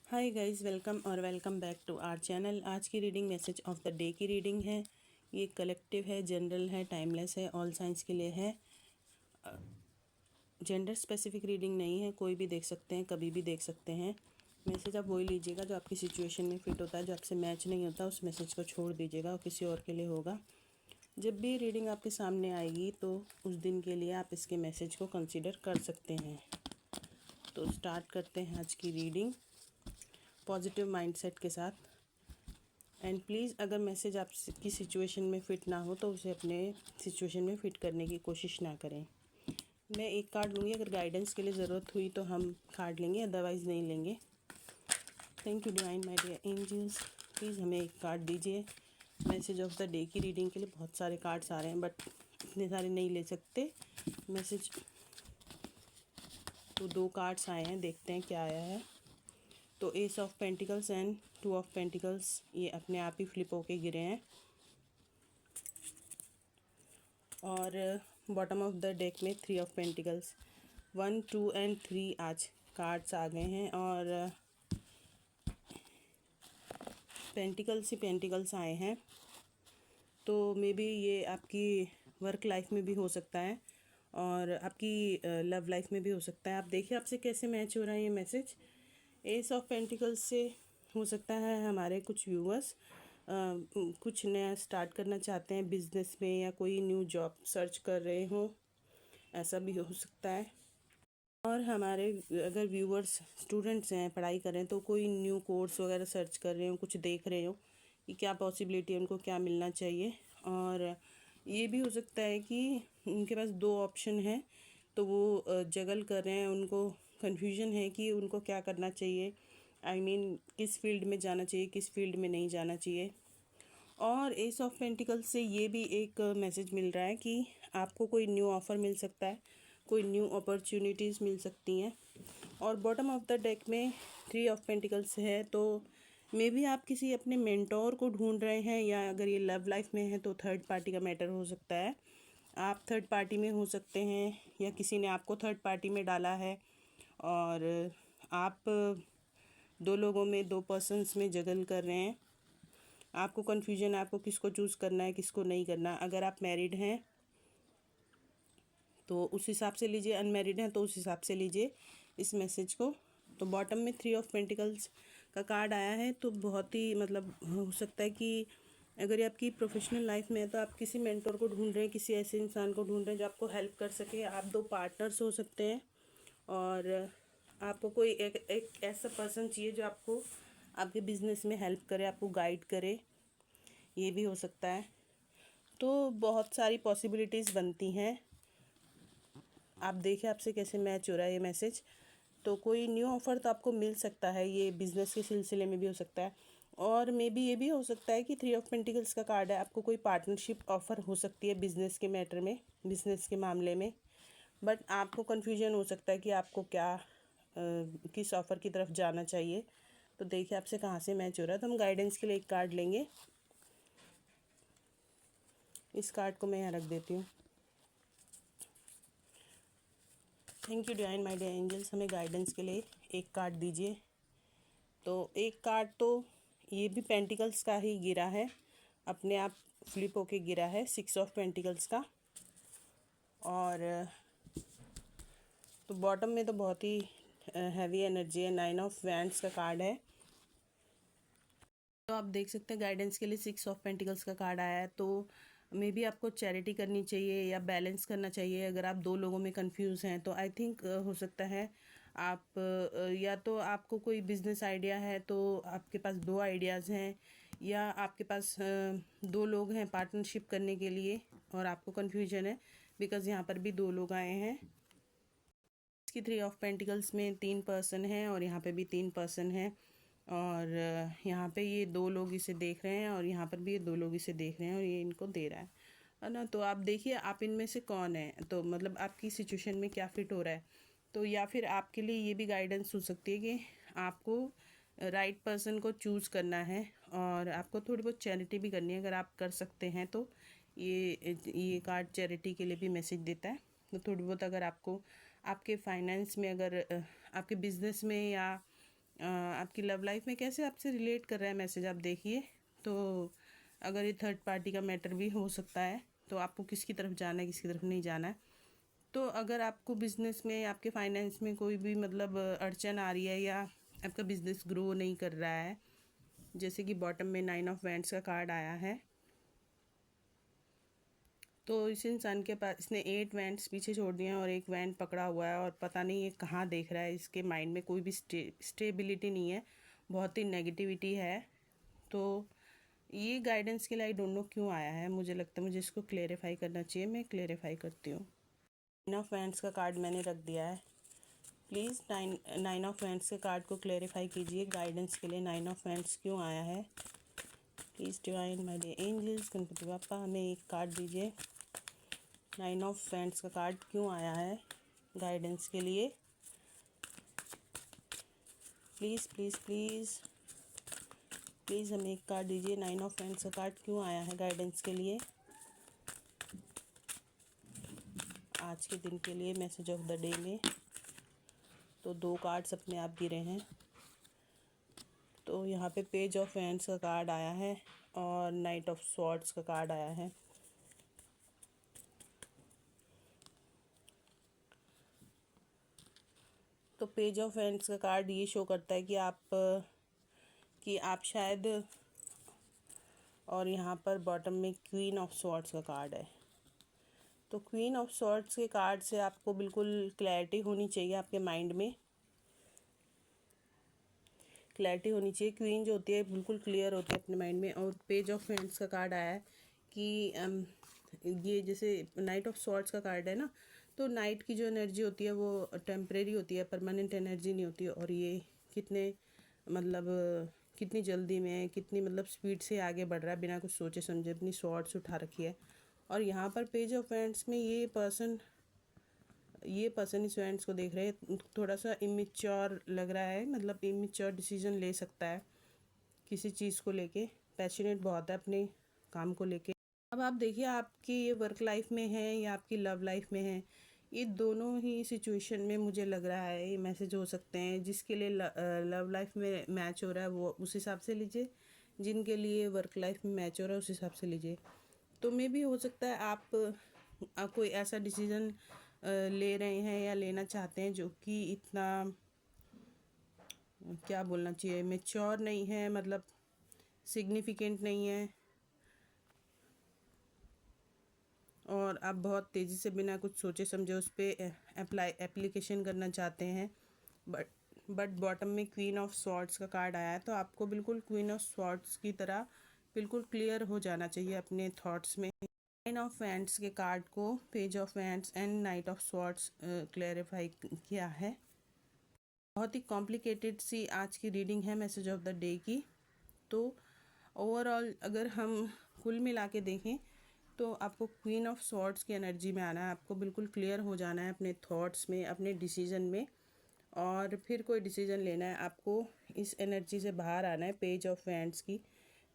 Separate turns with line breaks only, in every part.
Hi guys, welcome back to our channel. आज की reading message of the day की reading है। ये कलेक्टिव है, जनरल है, टाइमलेस है, ऑल साइंस के लिए है। जेंडर स्पेसिफिक रीडिंग नहीं है, कोई भी देख सकते हैं, कभी भी देख सकते हैं। मैसेज आप वही लीजिएगा जो आपकी सिचुएशन में फिट होता है। जो आपसे मैच नहीं होता उस मैसेज को छोड़ दीजिएगा और किसी और के लिए होगा। जब भी रीडिंग आपके सामने आएगी तो उस दिन के लिए आप इसके मैसेज को कंसिडर कर सकते हैं। तो स्टार्ट करते हैं आज की रीडिंग पॉजिटिव माइंडसेट के साथ। एंड प्लीज़, अगर मैसेज आपकी सिचुएशन में फ़िट ना हो तो उसे अपने सिचुएशन में फ़िट करने की कोशिश ना करें। मैं एक कार्ड लूँगी, अगर गाइडेंस के लिए ज़रूरत हुई तो हम कार्ड लेंगे, अदरवाइज़ नहीं लेंगे। Thank you divine my dear angels, please हमें एक कार्ड दीजिए मैसेज ऑफ द डे की रीडिंग के लिए। बहुत सारे कार्ड्स आ रहे हैं बट इतने सारे नहीं ले सकते मैसेज। तो 2 कार्ड्स आए हैं, देखते हैं क्या आया है। तो S of pentacles and 2 of pentacles ये अपने आप ही फ्लिप होके गिरे हैं। और बॉटम ऑफ द डेक में 3 ऑफ पेंटिकल्स, 1, 2 एंड 3 आज कार्ड्स आ गए हैं। और पेंटिकल्स ही पेंटिकल्स आए हैं। तो मे बी ये आपकी वर्क लाइफ में भी हो सकता है और आपकी लव लाइफ में भी हो सकता है। आप देखिए आपसे कैसे मैच हो रहा है ये मैसेज। एस ऑफ पेंटिकल्स से हो सकता है हमारे कुछ व्यूअर्स कुछ नया स्टार्ट करना चाहते हैं बिजनेस में, या कोई न्यू जॉब सर्च कर रहे हो, ऐसा भी हो सकता है। और हमारे अगर व्यूअर्स स्टूडेंट्स हैं, पढ़ाई कर रहे हैं, तो कोई न्यू कोर्स वगैरह सर्च कर रहे हो, कुछ देख रहे हो कि क्या पॉसिबिलिटी है, उनको क्या मिलना चाहिए। और ये भी हो सकता है कि उनके पास 2 ऑप्शन हैं तो वो जगल कर रहे हैं, उनको कन्फ्यूजन है कि उनको क्या करना चाहिए। आई मीन किस फील्ड में जाना चाहिए, किस फील्ड में नहीं जाना चाहिए। और एस ऑफ पेंटिकल्स से ये भी एक मैसेज मिल रहा है कि आपको कोई न्यू ऑफ़र मिल सकता है, कोई न्यू अपॉर्चुनिटीज़ मिल सकती हैं। और बॉटम ऑफ द डेक में 3 ऑफ पेंटिकल्स है, तो मे बी आप किसी अपने मेंटोर को ढूंढ रहे हैं, या अगर ये लव लाइफ में है तो थर्ड पार्टी का मैटर हो सकता है। आप थर्ड पार्टी में हो सकते हैं या किसी ने आपको थर्ड पार्टी में डाला है और आप 2 लोगों में, 2 पर्सन्स में जगल कर रहे हैं। आपको कन्फ्यूजन है आपको किसको चूज़ करना है, किसको नहीं करना। अगर आप मैरिड हैं तो उस हिसाब से लीजिए, अनमैरिड हैं तो उस हिसाब से लीजिए इस मैसेज को। तो बॉटम में 3 ऑफ पेंटिकल्स का कार्ड आया है, तो बहुत ही मतलब हो सकता है कि अगर ये आपकी प्रोफेशनल लाइफ में है तो आप किसी मेंटर को ढूंढ रहे हैं, किसी ऐसे इंसान को ढूंढ रहे हैं जो आपको हेल्प कर सके। आप 2 पार्टनर्स हो सकते हैं और आपको कोई एक ऐसा पर्सन चाहिए जो आपको आपके बिजनेस में हेल्प करे, आपको गाइड करे, ये भी हो सकता है। तो बहुत सारी पॉसिबिलिटीज़ बनती हैं। आप देखिए आपसे कैसे मैच हो रहा है ये मैसेज। तो कोई न्यू ऑफ़र तो आपको मिल सकता है, ये बिज़नेस के सिलसिले में भी हो सकता है। और मे बी ये भी हो सकता है कि 3 ऑफ पेंटिकल्स का कार्ड है, आपको कोई पार्टनरशिप ऑफ़र हो सकती है बिज़नेस के मैटर में, बिज़नेस के मामले में। बट आपको कन्फ्यूजन हो सकता है कि आपको क्या किस ऑफ़र की तरफ जाना चाहिए। तो देखिए आपसे कहाँ से मैच हो रहा है। तो हम गाइडेंस के लिए एक कार्ड लेंगे। इस कार्ड को मैं यहाँ रख देती हूँ। Thank you divine my dear angels, हमें गाइडेंस के लिए एक कार्ड दीजिए। तो एक कार्ड तो ये भी पेंटिकल्स का ही गिरा है, अपने आप फ्लिप होके गिरा है, 6 ऑफ पेंटिकल्स का। और तो बॉटम में तो बहुत ही हैवी एनर्जी है, 9 ऑफ वैंड्स का कार्ड है। तो आप देख सकते हैं गाइडेंस के लिए 6 ऑफ पेंटिकल्स का कार्ड आया है। तो मे बी आपको चैरिटी करनी चाहिए या बैलेंस करना चाहिए। अगर आप 2 लोगों में कंफ्यूज हैं तो आई थिंक हो सकता है आप या तो आपको कोई बिजनेस आइडिया है तो आपके पास 2 आइडियाज़ हैं, या आपके पास 2 लोग हैं पार्टनरशिप करने के लिए और आपको कन्फ्यूजन है बिकॉज़ यहाँ पर भी 2 लोग आए हैं। इसकी 3 ऑफ पेंटिकल्स में 3 पर्सन हैं और यहाँ पे भी 3 पर्सन हैं। और यहाँ पे ये 2 लोग इसे देख रहे हैं और यहाँ पर भी ये 2 लोग इसे देख रहे हैं और ये इनको दे रहा है ना। तो आप देखिए आप इनमें से कौन है, तो मतलब आपकी सिचुएशन में क्या फिट हो रहा है। तो या फिर आपके लिए ये भी गाइडेंस हो सकती है कि आपको राइट पर्सन को चूज़ करना है और आपको थोड़ी बहुत चैरिटी भी करनी है। अगर आप कर सकते हैं तो ये कार्ड चैरिटी के लिए भी मैसेज देता है। तो थोड़ी बहुत अगर आपको आपके फाइनेंस में, अगर आपके बिजनेस में या आपकी लव लाइफ में कैसे आपसे रिलेट कर रहा है मैसेज, आप देखिए। तो अगर ये थर्ड पार्टी का मैटर भी हो सकता है, तो आपको किसकी तरफ जाना है, किसकी तरफ नहीं जाना है। तो अगर आपको बिज़नेस में, आपके फाइनेंस में कोई भी मतलब अड़चन आ रही है, या आपका बिज़नेस ग्रो नहीं कर रहा है, जैसे कि बॉटम में 9 ऑफ वैंड्स का कार्ड आया है, तो इस इंसान के पास इसने 8 वैंड्स पीछे छोड़ दिए हैं और एक वैंड पकड़ा हुआ है, और पता नहीं ये कहाँ देख रहा है। इसके माइंड में कोई भी स्टेबिलिटी नहीं है, बहुत ही नेगेटिविटी है। तो ये गाइडेंस के लिए आई डोंट नो क्यों आया है, मुझे लगता है मुझे इसको क्लेरिफाई करना चाहिए। मैं क्लेरिफाई करती हूँ। 9 ऑफ वैंड्स का कार्ड मैंने रख दिया है। प्लीज़ 9 ऑफ वैंड्स के कार्ड को क्लेरिफाई कीजिए। गाइडेंस के लिए 9 ऑफ वैंड्स क्यों आया है। Please divine my dear angels, Ganpati Bappa हमें एक कार्ड दीजिए। 9 ऑफ वैंड्स का कार्ड क्यों आया है गाइडेंस के लिए। प्लीज़ प्लीज़ प्लीज़ प्लीज़ हमें एक कार्ड दीजिए। 9 ऑफ वैंड्स का कार्ड क्यों आया है गाइडेंस के लिए आज के दिन के लिए, मैसेज ऑफ द डे में। तो 2 कार्ड्स अपने आप गिरे हैं। तो यहाँ पे पेज ऑफ वैंड्स का कार्ड आया है और नाइट ऑफ स्वॉर्ड्स का कार्ड आया है। तो पेज ऑफ वैंड्स का कार्ड ये शो करता है कि आप शायद, और यहाँ पर बॉटम में क्वीन ऑफ स्वॉर्ड्स का कार्ड है। तो क्वीन ऑफ स्वॉर्ड्स के कार्ड से आपको बिल्कुल क्लैरिटी होनी चाहिए, आपके माइंड में क्लैरिटी होनी चाहिए। क्वीन जो होती है बिल्कुल क्लियर होती है अपने माइंड में। और पेज ऑफ वैंड्स का कार्ड आया है कि ये जैसे नाइट ऑफ स्वॉर्ड्स का कार्ड है ना, तो नाइट की जो एनर्जी होती है वो टेम्परेरी होती है, परमानेंट एनर्जी नहीं होती है। और ये कितने मतलब कितनी जल्दी में, कितनी मतलब स्पीड से आगे बढ़ रहा है, बिना कुछ सोचे समझे अपनी स्वॉर्ड्स उठा रखी है। और यहाँ पर पेज ऑफ वैंड्स में ये पर्सन इस वैंड्स को देख रहे हैं, थोड़ा सा इमेच्योर लग रहा है, मतलब इमेच्योर डिसीजन ले सकता है किसी चीज़ को लेके, पैशनेट बहुत है अपने काम को लेके। अब आप देखिए, आपकी ये वर्क लाइफ में है या आपकी लव लाइफ में है, ये दोनों ही सिचुएशन में मुझे लग रहा है ये मैसेज हो सकते हैं। जिसके लिए लव लाइफ में मैच हो रहा है वो उस हिसाब से लीजिए, जिनके लिए वर्क लाइफ में मैच हो रहा है उस हिसाब से लीजिए। तो मे भी हो सकता है आप कोई ऐसा डिसीज़न ले रहे हैं या लेना चाहते हैं जो कि इतना, क्या बोलना चाहिए, मैच्योर नहीं है, मतलब सिग्निफिकेंट नहीं है, और आप बहुत तेज़ी से बिना कुछ सोचे समझे उस पर एप्लीकेशन करना चाहते हैं। बट बॉटम में क्वीन ऑफ स्वॉर्ड्स का कार्ड आया है, तो आपको बिल्कुल क्वीन ऑफ स्वॉर्ड्स की तरह बिल्कुल क्लियर हो जाना चाहिए अपने थॉट्स में। 9 ऑफ वैंड्स के कार्ड को page of wands and night of swords clarify किया है। बहुत ही कॉम्प्लिकेटेड सी आज की रीडिंग है मैसेज ऑफ द डे की। तो ओवरऑल अगर हम कुल मिला के देखें तो आपको क्वीन ऑफ स्वॉर्ड्स की एनर्जी में आना है, आपको बिल्कुल क्लियर हो जाना है अपने थॉट्स में, अपने डिसीजन में, और फिर कोई डिसीजन लेना है आपको। इस एनर्जी से बाहर आना है पेज ऑफ वैंड्स की।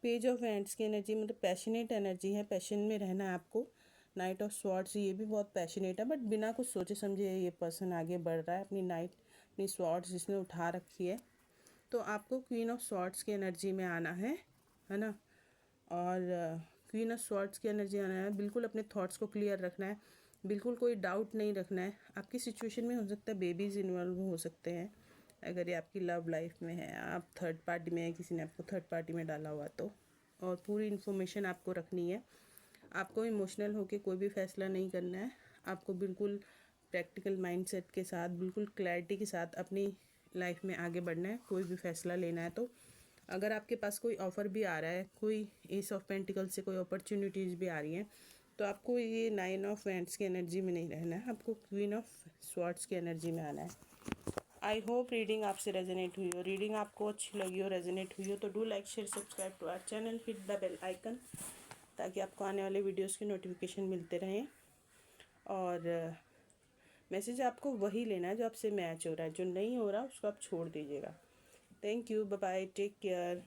पेज ऑफ वैंड्स की एनर्जी मतलब पैशनेट एनर्जी है, पैशन में रहना है आपको। नाइट ऑफ स्वॉर्ड्स ये भी बहुत पैशनेट है, बट बिना कुछ सोचे समझे ये पर्सन आगे बढ़ रहा है अपनी स्वॉर्ड्स जिसने उठा रखी है। तो आपको क्वीन ऑफ स्वॉर्ड्स की एनर्जी में आना है ना। और क्वीन ऑफ स्वॉर्ड्स की एनर्जी आना है, बिल्कुल अपने थॉट्स को क्लियर रखना है, बिल्कुल कोई डाउट नहीं रखना है। आपकी सिचुएशन में हो सकता है बेबीज़ इन्वॉल्व हो सकते हैं, अगर ये आपकी लव लाइफ में है, आप थर्ड पार्टी में है, किसी ने आपको थर्ड पार्टी में डाला हुआ तो। और पूरी इन्फॉर्मेशन आपको रखनी है। आपको इमोशनल होकर कोई भी फैसला नहीं करना है, आपको बिल्कुल प्रैक्टिकल माइंडसेट के साथ, बिल्कुल क्लैरिटी के साथ अपनी लाइफ में आगे बढ़ना है। कोई भी फैसला लेना है तो अगर आपके पास कोई ऑफ़र भी आ रहा है, कोई एस ऑफ पेंटिकल से कोई अपॉर्चुनिटीज़ भी आ रही हैं, तो आपको ये 9 ऑफ वैंड्स की एनर्जी में नहीं रहना है, आपको क्वीन ऑफ स्वॉर्ड्स की एनर्जी में आना है। आई होप रीडिंग आपसे रेजोनेट हुई हो। रीडिंग आपको अच्छी लगी हो, रेजोनेट हुई हो, तो do like share subscribe to our channel, hit the bell icon, ताकि आपको आने वाले वीडियोस की नोटिफिकेशन मिलते रहें। और मैसेज आपको वही लेना है जो आपसे मैच हो रहा है, जो नहीं हो रहा उसको आप छोड़ दीजिएगा। Thank you, bye bye, take care.